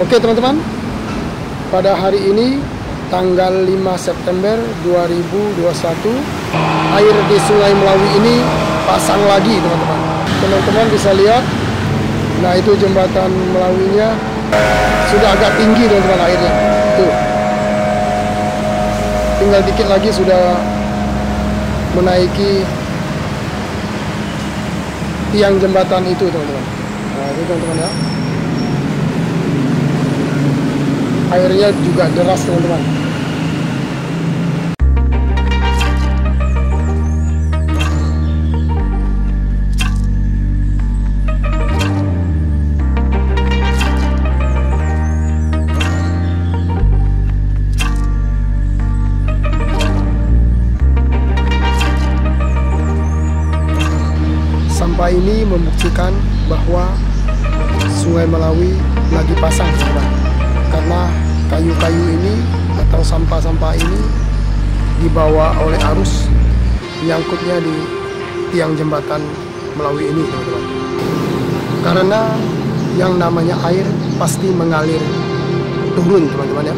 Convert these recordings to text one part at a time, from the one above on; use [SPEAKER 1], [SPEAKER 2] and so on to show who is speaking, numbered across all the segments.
[SPEAKER 1] Oke teman-teman, pada hari ini tanggal 5 September 2021, air di Sungai Melawi ini pasang lagi teman-teman. Teman-teman bisa lihat, nah itu jembatan Melawinya sudah agak tinggi teman-teman airnya. Tuh, tinggal dikit lagi sudah menaiki tiang jembatan itu teman-teman. Nah itu teman-teman ya. Airnya juga deras teman-teman. Sampah ini membuktikan bahwa Sungai Melawi lagi pasang teman-teman. Karena kayu-kayu ini atau sampah-sampah ini dibawa oleh arus, menyangkutnya di tiang jembatan Melawi ini teman-teman. Karena yang namanya air pasti mengalir turun teman-teman ya.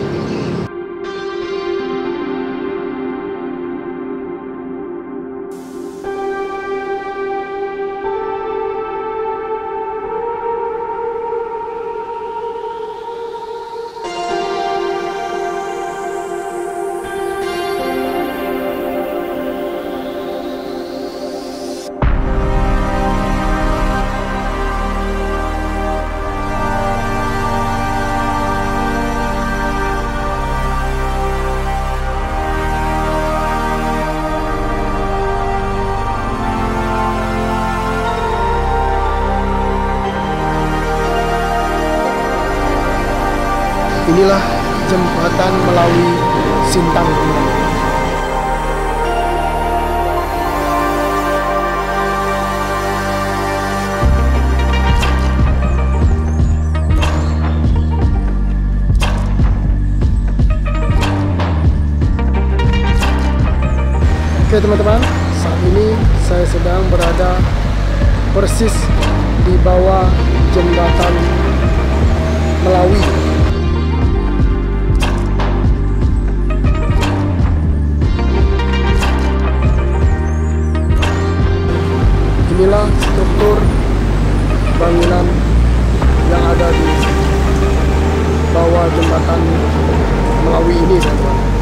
[SPEAKER 1] Inilah jembatan Melawi Sintang. Oke teman-teman, saat ini saya sedang berada persis di bawah jembatan Melawi. Inilah struktur bangunan yang ada di bawah jembatan Melawi ini teman-teman.